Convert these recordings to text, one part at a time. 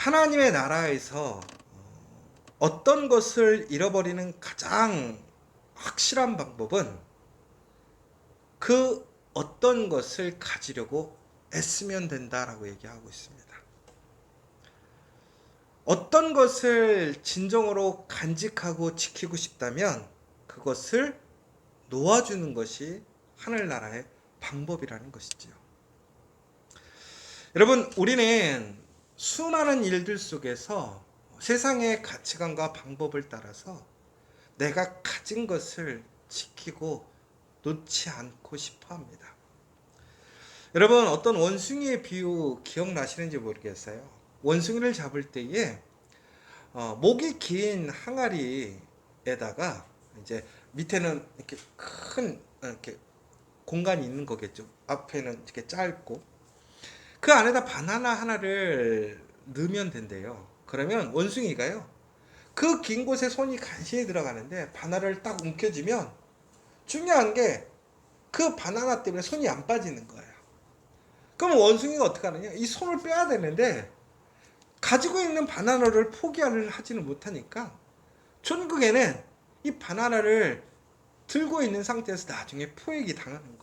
하나님의 나라에서 어떤 것을 잃어버리는 가장 확실한 방법은 그 어떤 것을 가지려고 애쓰면 된다라고 얘기하고 있습니다. 어떤 것을 진정으로 간직하고 지키고 싶다면 그것을 놓아주는 것이 하늘나라의 방법이라는 것이지요. 여러분, 우리는 수많은 일들 속에서 세상의 가치관과 방법을 따라서 내가 가진 것을 지키고 놓지 않고 싶어 합니다. 여러분, 어떤 원숭이의 비유 기억나시는지 모르겠어요. 원숭이를 잡을 때에 목이 긴 항아리에다가 이제 밑에는 이렇게 큰 이렇게 공간이 있는 거겠죠. 앞에는 이렇게 짧고 그 안에다 바나나 하나를 넣으면 된대요. 그러면 원숭이가요, 그 긴 곳에 손이 간신히 들어가는데 바나나를 딱 움켜쥐면 중요한 게 그 바나나 때문에 손이 안 빠지는 거예요. 그럼 원숭이가 어떻게 하느냐? 이 손을 빼야 되는데 가지고 있는 바나나를 포기를 하지는 못하니까 결국에는 이 바나나를 들고 있는 상태에서 나중에 포획이 당하는 거예요.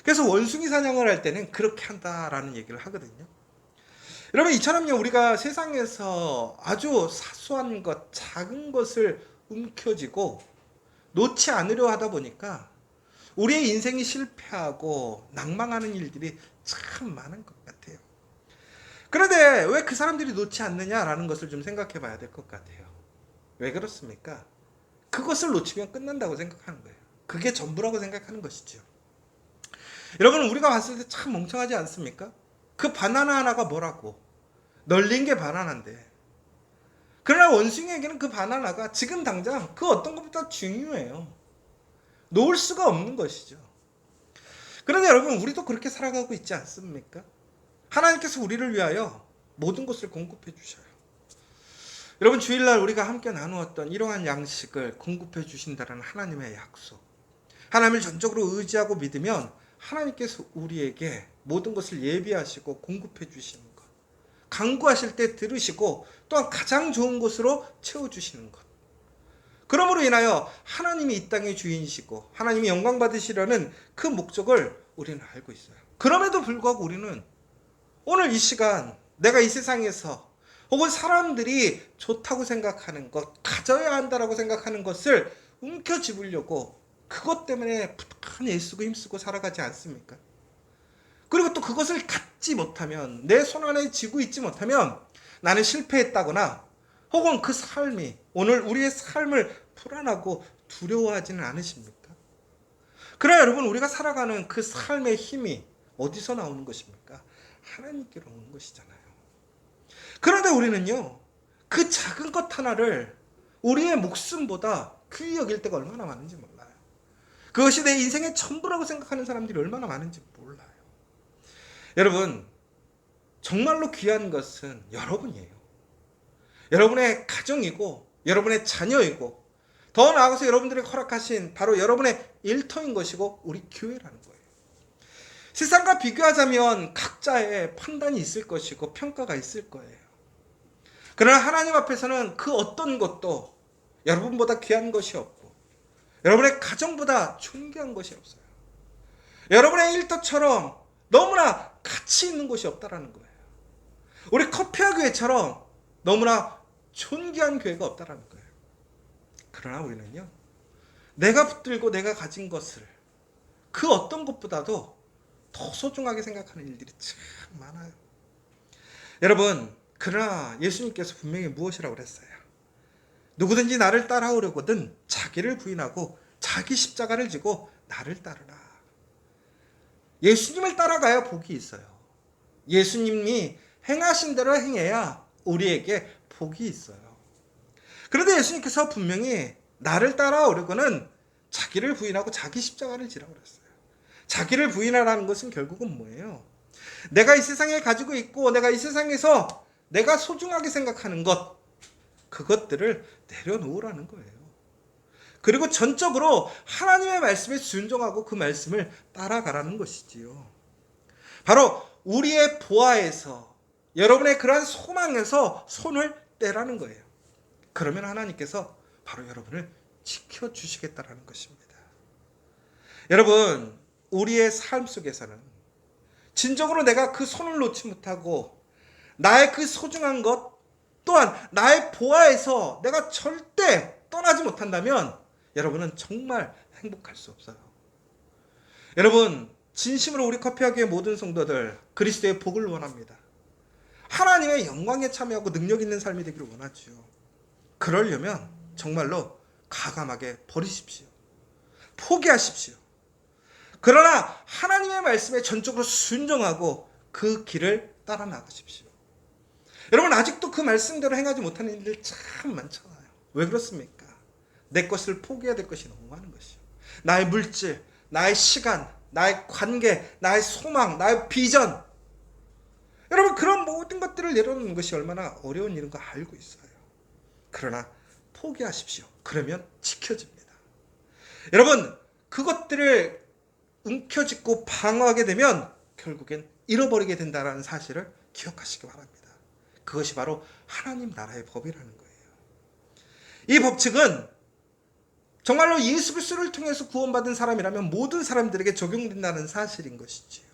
그래서 원숭이 사냥을 할 때는 그렇게 한다라는 얘기를 하거든요. 여러분, 이처럼요, 우리가 세상에서 아주 사소한 것, 작은 것을 움켜쥐고 놓지 않으려 하다 보니까 우리의 인생이 실패하고 낭망하는 일들이 참 많은 것 같아요. 그런데 왜 그 사람들이 놓지 않느냐라는 것을 좀 생각해 봐야 될 것 같아요. 왜 그렇습니까? 그것을 놓치면 끝난다고 생각하는 거예요. 그게 전부라고 생각하는 것이죠. 여러분, 우리가 봤을 때 참 멍청하지 않습니까? 그 바나나 하나가 뭐라고? 널린 게 바나나인데. 그러나 원숭이에게는 그 바나나가 지금 당장 그 어떤 것보다 중요해요. 놓을 수가 없는 것이죠. 그런데 여러분, 우리도 그렇게 살아가고 있지 않습니까? 하나님께서 우리를 위하여 모든 것을 공급해 주셔요. 여러분, 주일날 우리가 함께 나누었던 이러한 양식을 공급해 주신다는 하나님의 약속. 하나님을 전적으로 의지하고 믿으면 하나님께서 우리에게 모든 것을 예비하시고 공급해 주시는 것. 간구하실 때 들으시고 또한 가장 좋은 것으로 채워주시는 것. 그러므로 인하여 하나님이 이 땅의 주인이시고 하나님이 영광 받으시려는 그 목적을 우리는 알고 있어요. 그럼에도 불구하고 우리는 오늘 이 시간 내가 이 세상에서 혹은 사람들이 좋다고 생각하는 것, 가져야 한다라고 생각하는 것을 움켜쥐으려고 그것 때문에 부단히 애쓰고 힘쓰고 살아가지 않습니까? 그리고 또 그것을 갖지 못하면, 내 손 안에 쥐고 있지 못하면 나는 실패했다거나 혹은 그 삶이, 오늘 우리의 삶을 불안하고 두려워하지는 않으십니까? 그러나 여러분, 우리가 살아가는 그 삶의 힘이 어디서 나오는 것입니까? 하나님께로 오는 것이잖아요. 그런데 우리는요, 그 작은 것 하나를 우리의 목숨보다 귀히 여길 때가 얼마나 많은지 몰라요. 그것이 내 인생의 전부라고 생각하는 사람들이 얼마나 많은지 몰라요. 여러분, 정말로 귀한 것은 여러분이에요. 여러분의 가정이고 여러분의 자녀이고 더 나아가서 여러분들이 허락하신 바로 여러분의 일터인 것이고 우리 교회라는 거예요. 세상과 비교하자면 각자의 판단이 있을 것이고 평가가 있을 거예요. 그러나 하나님 앞에서는 그 어떤 것도 여러분보다 귀한 것이 없고 여러분의 가정보다 존귀한 것이 없어요. 여러분의 일터처럼 너무나 가치 있는 곳이 없다라는 거예요. 우리 커피아 교회처럼 너무나 존귀한 교회가 없다라는 거예요. 그러나 우리는요, 내가 붙들고 내가 가진 것을 그 어떤 것보다도 더 소중하게 생각하는 일들이 참 많아요. 여러분, 그러나 예수님께서 분명히 무엇이라고 그랬어요? 누구든지 나를 따라오려거든 자기를 부인하고 자기 십자가를 지고 나를 따르라. 예수님을 따라가야 복이 있어요. 예수님이 행하신 대로 행해야 우리에게 복이 있어요. 그런데 예수님께서 분명히 나를 따라오려고는 자기를 부인하고 자기 십자가를 지라고 그랬어요. 자기를 부인하라는 것은 결국은 뭐예요? 내가 이 세상에 가지고 있고 내가 이 세상에서 내가 소중하게 생각하는 것, 그것들을 내려놓으라는 거예요. 그리고 전적으로 하나님의 말씀에 순종하고 그 말씀을 따라가라는 것이지요. 바로 우리의 보아에서 여러분의 그러한 소망에서 손을 떼라는 거예요. 그러면 하나님께서 바로 여러분을 지켜주시겠다라는 것입니다. 여러분, 우리의 삶 속에서는 진정으로 내가 그 손을 놓지 못하고 나의 그 소중한 것 또한 나의 보아에서 내가 절대 떠나지 못한다면 여러분은 정말 행복할 수 없어요. 여러분, 진심으로 우리 커피하교의 모든 성도들 그리스도의 복을 원합니다. 하나님의 영광에 참여하고 능력 있는 삶이 되기를 원하지요. 그러려면 정말로 과감하게 버리십시오. 포기하십시오. 그러나 하나님의 말씀에 전적으로 순종하고 그 길을 따라 나가십시오. 여러분, 아직도 그 말씀대로 행하지 못하는 일들 참 많잖아요. 왜 그렇습니까? 내 것을 포기해야 될 것이 너무 많은 것이요. 나의 물질, 나의 시간, 나의 관계, 나의 소망, 나의 비전. 여러분, 그런 모든 것들을 내려놓는 것이 얼마나 어려운 일인 거 알고 있어요. 그러나 포기하십시오. 그러면 지켜집니다. 여러분, 그것들을 움켜쥐고 방어하게 되면 결국엔 잃어버리게 된다는 사실을 기억하시기 바랍니다. 그것이 바로 하나님 나라의 법이라는 거예요. 이 법칙은 정말로 예수 그리스도를 통해서 구원받은 사람이라면 모든 사람들에게 적용된다는 사실인 것이지요.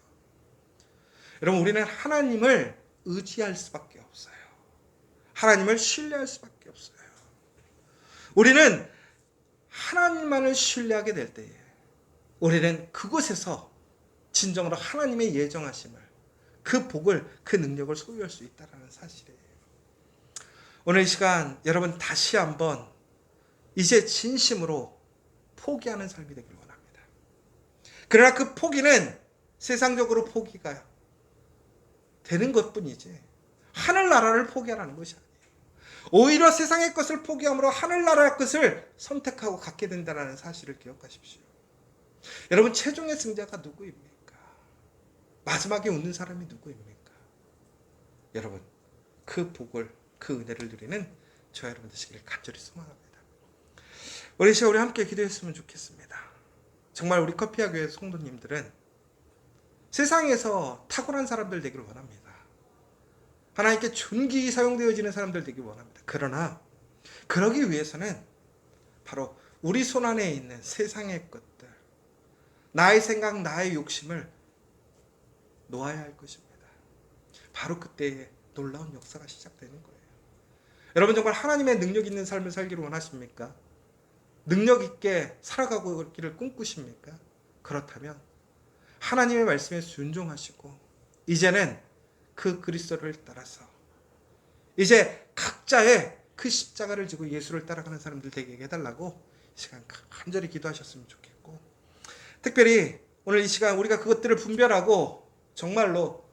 여러분, 우리는 하나님을 의지할 수밖에 없어요. 하나님을 신뢰할 수밖에 없어요. 우리는 하나님만을 신뢰하게 될 때에 우리는 그곳에서 진정으로 하나님의 예정하심을, 그 복을, 그 능력을 소유할 수 있다는 사실이에요. 오늘 이 시간 여러분 다시 한번 이제 진심으로 포기하는 삶이 되길 원합니다. 그러나 그 포기는 세상적으로 포기가 되는 것뿐이지 하늘나라를 포기하라는 것이 아니에요. 오히려 세상의 것을 포기함으로 하늘나라의 것을 선택하고 갖게 된다는 사실을 기억하십시오. 여러분, 최종의 승자가 누구입니까? 마지막에 웃는 사람이 누구입니까? 여러분, 그 복을, 그 은혜를 누리는 저와 여러분 되시기를 간절히 소망합니다. 우리 시간 우리 함께 기도했으면 좋겠습니다. 정말 우리 커피와 교회 성도님들은 세상에서 탁월한 사람들 되기를 원합니다. 하나님께 존귀히 사용되어지는 사람들 되기를 원합니다. 그러나 그러기 위해서는 바로 우리 손 안에 있는 세상의 것들, 나의 생각, 나의 욕심을 놓아야 할 것입니다. 바로 그때에 놀라운 역사가 시작되는 거예요. 여러분, 정말 하나님의 능력 있는 삶을 살기를 원하십니까? 능력 있게 살아가고 있기를 꿈꾸십니까? 그렇다면 하나님의 말씀에 순종하시고 이제는 그 그리스도를 따라서 이제 각자의 그 십자가를 지고 예수를 따라가는 사람들 되게 해달라고 이 시간 간절히 기도하셨으면 좋겠고, 특별히 오늘 이 시간 우리가 그것들을 분별하고 정말로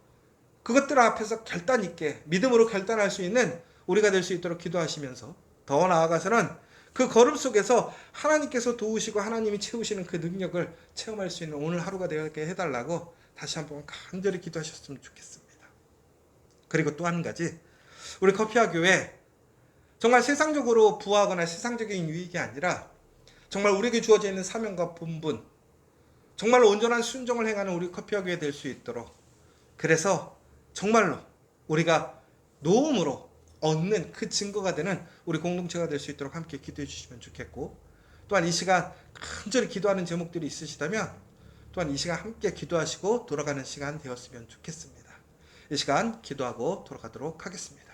그것들 앞에서 결단 있게 믿음으로 결단할 수 있는 우리가 될 수 있도록 기도하시면서 더 나아가서는 그 걸음 속에서 하나님께서 도우시고 하나님이 채우시는 그 능력을 체험할 수 있는 오늘 하루가 되게 해달라고 다시 한번 간절히 기도하셨으면 좋겠습니다. 그리고 또 한 가지, 우리 커피와 교회 정말 세상적으로 부하거나 세상적인 유익이 아니라 정말 우리에게 주어져 있는 사명과 본분, 정말로 온전한 순종을 행하는 우리 커피와 교회 될 수 있도록, 그래서 정말로 우리가 노음으로 얻는 그 증거가 되는 우리 공동체가 될 수 있도록 함께 기도해 주시면 좋겠고, 또한 이 시간 간절히 기도하는 제목들이 있으시다면 또한 이 시간 함께 기도하시고 돌아가는 시간 되었으면 좋겠습니다. 이 시간 기도하고 돌아가도록 하겠습니다.